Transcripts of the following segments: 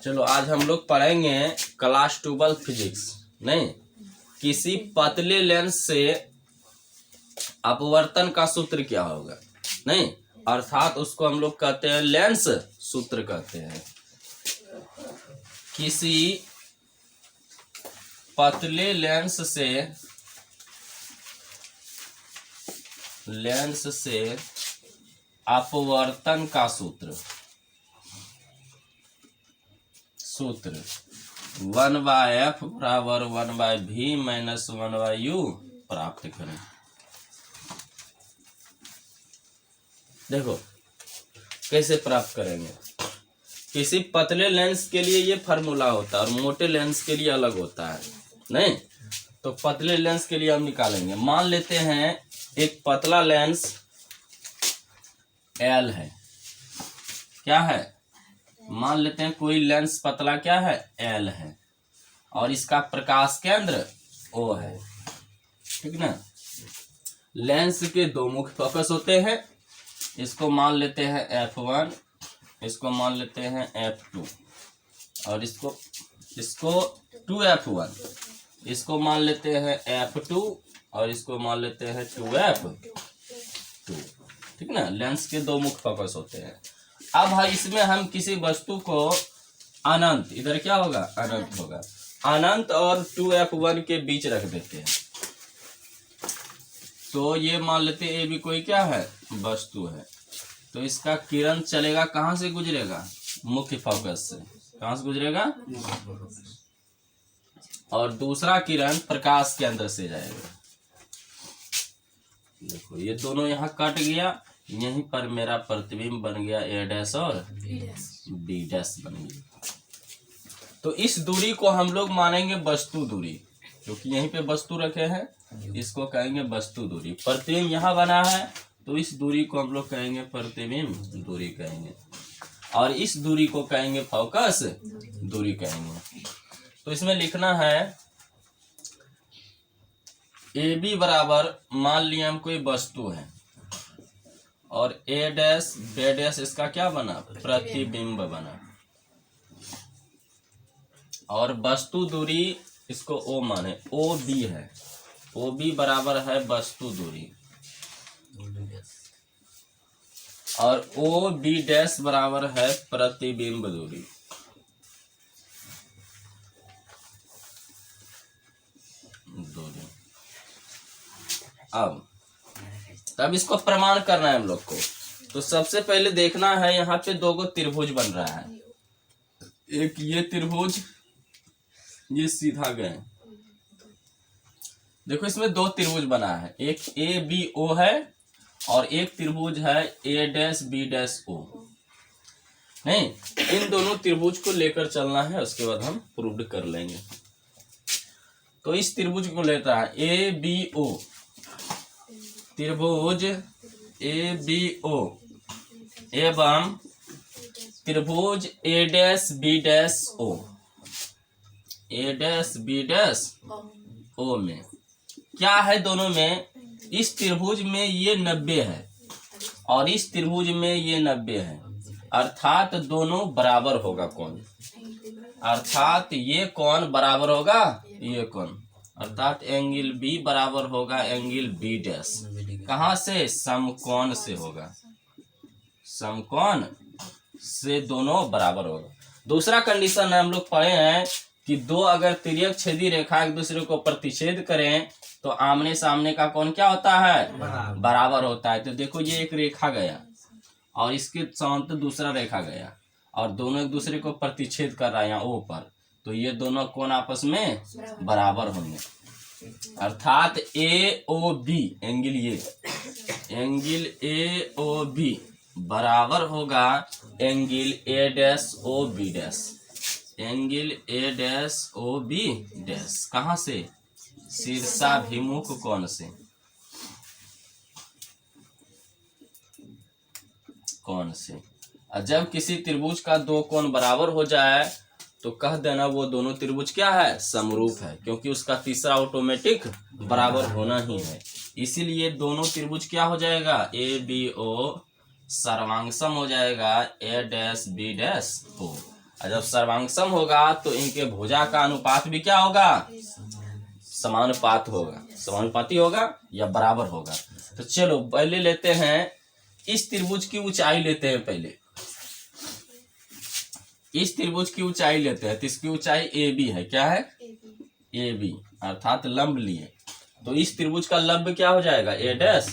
चलो आज हम लोग पढ़ेंगे क्लास 12 फिजिक्स। नहीं, किसी पतले लेंस से अपवर्तन का सूत्र क्या होगा। नहीं, अर्थात उसको हम लोग कहते हैं लेंस सूत्र कहते हैं। किसी पतले लेंस से अपवर्तन का सूत्र 1/f बराबर 1/v माइनस 1/u प्राप्त करें। देखो कैसे प्राप्त करेंगे। किसी पतले लेंस के लिए ये फार्मूला होता है और मोटे लेंस के लिए अलग होता है। नहीं, तो पतले लेंस के लिए हम निकालेंगे। मान लेते हैं एक पतला लेंस L है। क्या है? मान लेते हैं कोई लेंस पतला क्या है, L है, और इसका प्रकाश केंद्र O है। ठीक ना। लेंस के दो मुख्य फोकस होते हैं। इसको मान लेते हैं F1, इसको मान लेते हैं F2, और इसको 2F1, इसको मान लेते हैं F2, और इसको मान लेते हैं 2F2। ठीक ना। लेंस के दो मुख्य फोकस होते हैं। अब है इसमें हम किसी वस्तु को अनंत, इधर क्या होगा, अनंत होगा, अनंत और 2F1 के बीच रख देते हैं। तो ये मान लेते हैं ये भी कोई क्या है, वस्तु है। तो इसका किरण चलेगा, कहां से गुजरेगा, मुख्य फोकस से। कहां से गुजरेगा, और दूसरा किरण प्रकाश के अंदर से जाएगा। देखो ये दोनों यहाँ कट गया, यहीं पर मेरा प्रतिबिंब बन गया A' और B' बन गया। तो इस दूरी को हम लोग मानेंगे वस्तु दूरी, क्योंकि यहीं पे वस्तु रखे हैं, इसको कहेंगे वस्तु दूरी। प्रतिबिंब यहाँ बना है, तो इस दूरी को हम लोग कहेंगे प्रतिबिंब दूरी कहेंगे, और इस दूरी को कहेंगे फोकस दूरी कहेंगे। तो इसमें लिखना है AB बराबर, मान लिया हम कोई वस्तु है, और A' B' इसका क्या बना, प्रतिबिंब बना, और वस्तु दूरी इसको O माने, OB है। OB बराबर है वस्तु दूरी, और OB' बराबर है प्रतिबिंब दूरी। अब तब इसको प्रमाण करना है हम लोग को। तो सबसे पहले देखना है, यहाँ पे दो गो त्रिभुज बन रहा है। एक ये त्रिभुज, ये सीधा गए। देखो इसमें दो त्रिभुज बना है, एक ABO है और एक त्रिभुज है A'-B'-O। नहीं, इन दोनों त्रिभुज को लेकर चलना है, उसके बाद हम प्रूव कर लेंगे। तो इस त्रिभुज को लेता है ABO, त्रिभुज ABO एवं त्रिभुज A'-B'-O। A'-B'-O में क्या है, दोनों में, इस त्रिभुज में ये 90 है और इस त्रिभुज में ये 90 है, अर्थात दोनों बराबर होगा कोण। अर्थात ये कोण बराबर होगा ये कोण, अर्थात एंगल B बराबर होगा एंगल B'। कहां से, समकोण से होगा, समकोण से दोनों बराबर होगा। दूसरा कंडीशन हम लोग पढ़े हैं कि दो अगर तिर्यक छेदी रेखा एक दूसरे को प्रतिच्छेद करें तो आमने सामने का कोण क्या होता है, बराबर होता है। तो देखो ये एक रेखा गया और इसके समांतर दूसरा रेखा गया, और दोनों एक दूसरे को प्रतिच्छेद कर रहा है यहाँ O पर, तो ये दोनों कोण आपस में बराबर होंगे। अर्थात AOB एंगल, ये एंगल AOB बराबर होगा एंगल A'-OB', एंगल A'-OB'। कहां से, शीर्षाभिमुख कोण से, कोण से। और जब किसी त्रिभुज का दो कोण बराबर हो जाए तो कह देना वो दोनों त्रिभुज क्या है, समरूप है, क्योंकि उसका तीसरा ऑटोमेटिक बराबर होना ही है। इसीलिए दोनों त्रिभुज क्या हो जाएगा, ए बी ओ सर्वांगसम हो जाएगा ए डैश बी डैश ओ। और जब सर्वांगसम होगा तो इनके भुजा का अनुपात भी क्या होगा, समानुपात होगा, समानुपाती होगा या बराबर होगा। तो चलो पहले लेते हैं इस त्रिभुज की ऊंचाई लेते हैं, पहले इस त्रिभुज की ऊंचाई लेते हैं। तो इसकी ऊंचाई ए बी है, क्या है, ए बी अर्थात लंब लिए। तो इस त्रिभुज का लंब क्या हो जाएगा, ए डैश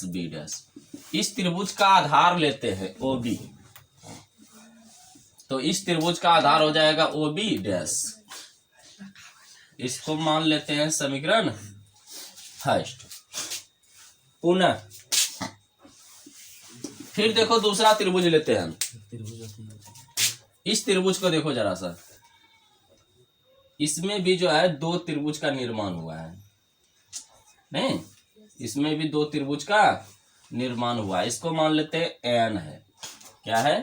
बी डैश। इस त्रिभुज का आधार लेते हैं ओ बी, तो इस त्रिभुज का आधार हो जाएगा ओ बी डैश। इसको मान लेते हैं समीकरण फर्स्ट। पुनः फिर देखो दूसरा त्रिभुज लेते हैं हम। इस त्रिभुज को देखो जरा सा, इसमें भी जो है दो त्रिभुज का निर्माण हुआ है, नहीं, इसमें भी दो त्रिभुज का निर्माण हुआ है। इसको मान लेते हैं एन है, क्या है,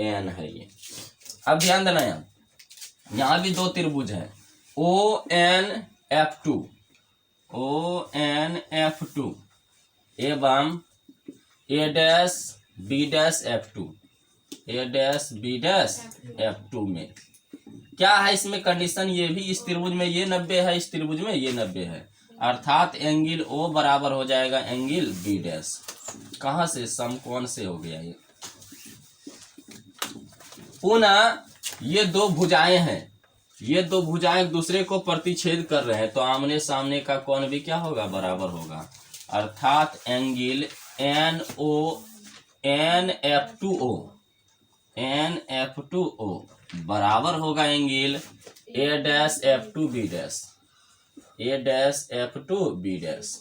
एन है ये। अब ध्यान देना, यहां भी दो त्रिभुज है, O N F two, O N F two एवं A dash B dash F two, A dash B dash F two में क्या है, इसमें कंडीशन ये भी, इस त्रिभुज में ये 90 है, इस त्रिभुज में ये 90 है, अर्थात एंगल ओ बराबर हो जाएगा एंगल बी डैश। कहां से, समकोण से हो गया ये। पुनः ये दो भुजाएं हैं, ये दो भुजाएं एक दूसरे को प्रतिच्छेद कर रहे हैं, तो आमने सामने का कोण भी क्या होगा, बराबर होगा, अर्थात angle N O N F two O, N F two O बराबर होगा angle A dash F two B dash, A dash F two B dash.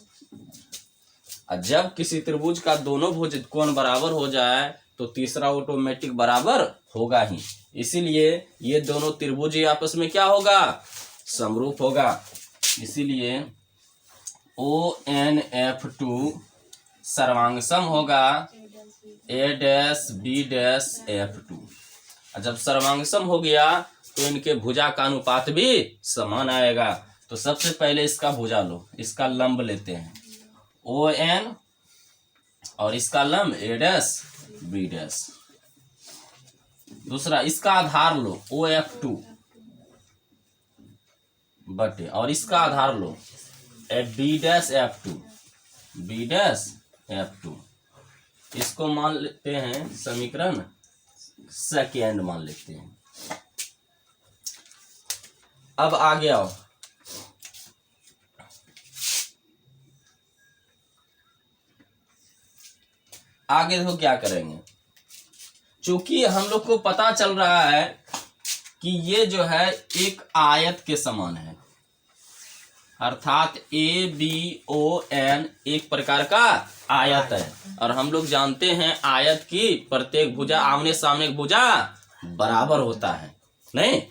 जब किसी त्रिभुज का दोनों भुज कोण बराबर हो जाए तो तीसरा ऑटोमेटिक बराबर होगा ही। इसीलिए ये दोनों त्रिभुज आपस में क्या होगा, समरूप होगा। इसीलिए ओ एन एफ टू सर्वांगसम होगा A dash B dash F two. जब सर्वांगसम हो गया तो इनके भुजा का अनुपात भी समान आएगा। तो सबसे पहले इसका भुजा लो, इसका लंब लेते हैं ओ एन और इसका लंब ए डैश बी डैश। दूसरा इसका आधार लो ओ एफ टू बटे, और इसका आधार लो B dash F two, B dash F two. इसको मान लेते हैं समीकरण सेकेंड मान लेते हैं। अब आगे आओ, आगे देखो क्या करेंगे। चूंकि हम लोग को पता चल रहा है कि ये जो है एक आयत के समान है, अर्थात ए बी ओ एन एक प्रकार का आयत है, और हम लोग जानते हैं आयत की प्रत्येक भुजा आमने सामने की भुजा बराबर होता है, नहीं,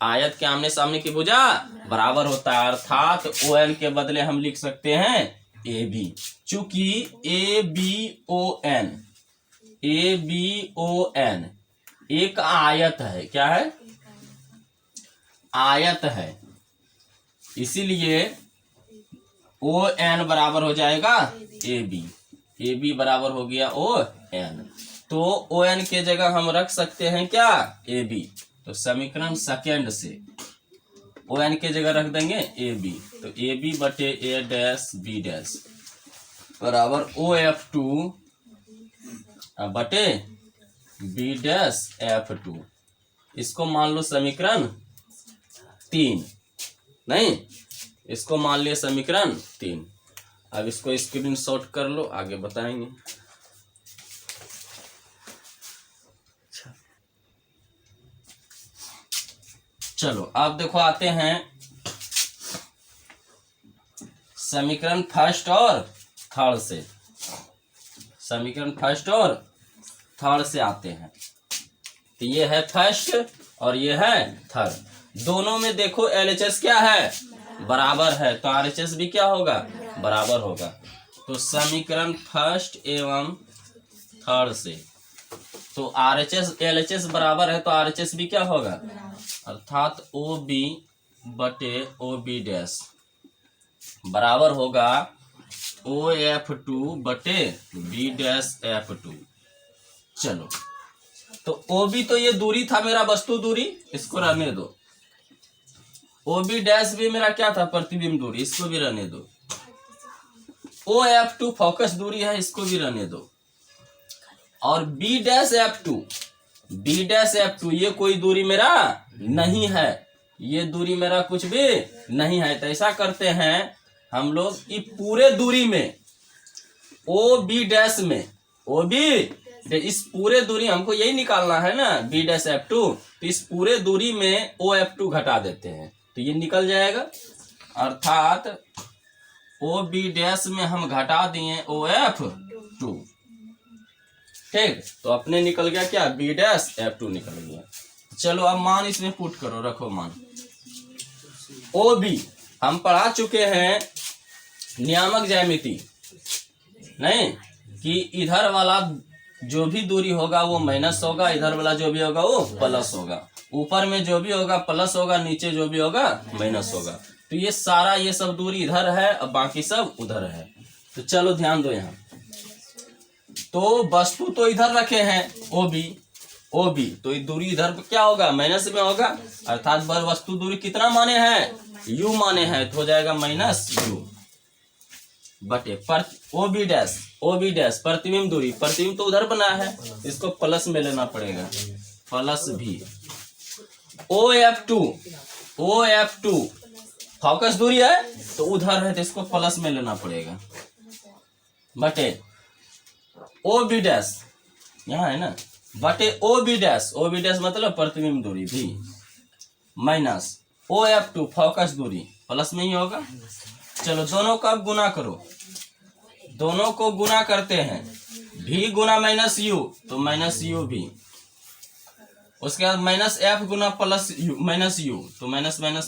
आयत के आमने सामने की भुजा बराबर होता है, अर्थात ओ एन के बदले हम लिख सकते हैं ए बी। चूंकि A B O N, A B O N एक आयत है, क्या है, आयत है, इसीलिए ओ एन बराबर हो जाएगा ए बी, ए बी बराबर हो गया ओ एन। तो ओ एन के जगह हम रख सकते हैं क्या, ए बी। तो समीकरण सेकेंड से ओ एन के जगह रख देंगे ए बी, तो ए बी बटे ए डैश बी डैश बराबर ओ एफ टू बटे बी डैश एफ टू। इसको मान लो समीकरण 3, नहीं, इसको मान लिया समीकरण 3। अब इसको स्क्रीनशॉट कर लो, आगे बताएंगे। चलो अब देखो आते हैं समीकरण फर्स्ट और थर्ड से, समीकरण फर्स्ट और थर्ड से आते हैं। तो ये है फर्स्ट और ये है थर्ड, दोनों में देखो एलएचएस क्या है, बराबर है, तो आरएचएस भी क्या होगा, बराबर होगा। तो समीकरण फर्स्ट एवं थर्ड से, तो आरएचएस एलएचएस बराबर है, तो आरएचएस भी क्या होगा, अर्थात ओ बी बटे ओ बी डैश बराबर होगा OF2 बटे B'F2। चलो, तो OB तो ये दूरी था मेरा, वस्तु दूरी, इसको रहने दो। OB' भी मेरा क्या था, प्रतिबिंब दूरी, इसको भी रहने दो। OF2 फोकस दूरी है, इसको भी रहने दो। और B'F2 ये कोई दूरी मेरा नहीं है, ये दूरी मेरा कुछ भी नहीं है। तो ऐसा करते हैं हम लोग कि पूरे दूरी में OB' में इस पूरे दूरी हमको यही निकालना है ना, B'F2, तो इस पूरे दूरी में OF2 घटा देते हैं तो ये निकल जाएगा। अर्थात OB' में हम घटा दिए OF2, ठीक, तो अपने निकल गया क्या, B'F2 निकल गया। चलो अब मान इसमें पुट करो, रखो मान। OB हम पढ़ा चुके हैं नियामक ज्यामिति, नहीं, कि इधर वाला जो भी दूरी होगा वो माइनस होगा, इधर वाला जो भी होगा वो प्लस होगा, ऊपर में जो भी होगा प्लस होगा, नीचे जो भी होगा माइनस होगा। तो ये सारा ये सब दूरी इधर है और बाकी सब उधर है। तो चलो ध्यान दो यहाँ, तो वस्तु तो इधर रखे हैं OB, तो ये दूरी इधर क्या होगा, माइनस में होगा, अर्थात वस्तु दूरी कितना माने हैं, U माने हैं, तो हो जाएगा -U बटे OB' प्रतिबिंब दूरी, प्रतिबिंब तो उधर बना है, इसको प्लस में लेना पड़ेगा, प्लस भी। OF2 फोकस दूरी है तो उधर है, तो इसको प्लस में लेना पड़ेगा, बटे OB' यहाँ है ना, बटे OB' मतलब प्रतिबिंब दूरी भी, माइनस OF2 फोकस दूरी, प्लस में ही होगा। चलो दोनों का गुना करो, दोनों को गुना करते हैं, भी गुना -U तो -U भी, उसके बाद -F गुना -U तो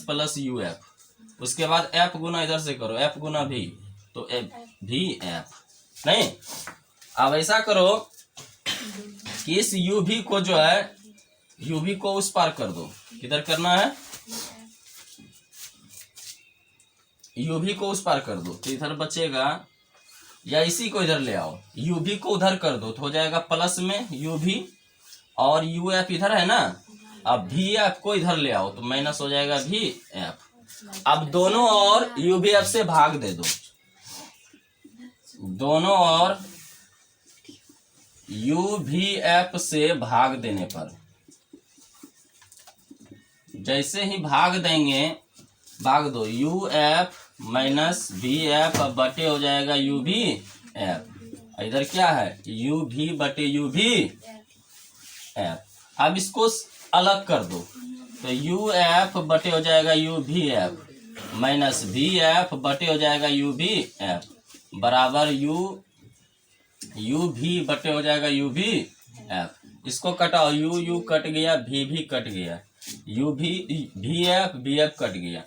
प्लस UF, उसके बाद F गुना इधर से करो, F गुना भी तो F, नहीं। अब ऐसा करो कि इस UV को जो है, UV को उस पार कर दो, किधर करना है, UV को उस पार कर दो, तो इधर बचेगा, या इसी को इधर ले आओ, UV को उधर कर दो तो हो जाएगा प्लस में UV, और UF इधर है ना, अब VF को इधर ले आओ तो माइनस हो जाएगा VF। अब दोनों और UVF से भाग दे दो, दोनों और UVF से भाग देने पर, जैसे ही भाग देंगे, भाग दो, UF माइनस VF बटे हो जाएगा UVF, इधर क्या है UV बटे UVF। अब इसको अलग कर दो तो UF बटे हो जाएगा UVF माइनस VF बटे हो जाएगा UVF बराबर UV बटे हो जाएगा UVF। इसको कटाओ, U कट गया, भी कट गया, VF कट गया,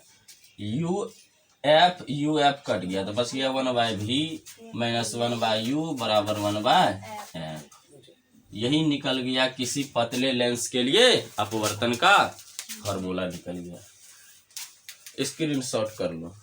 UF कट गया, तो बस गया 1/V माइनस 1/U बराबर 1/F। यही निकल गया किसी पतले लेंस के लिए अपवर्तन का फार्मूला निकल गया। स्क्रीनशॉट कर लो।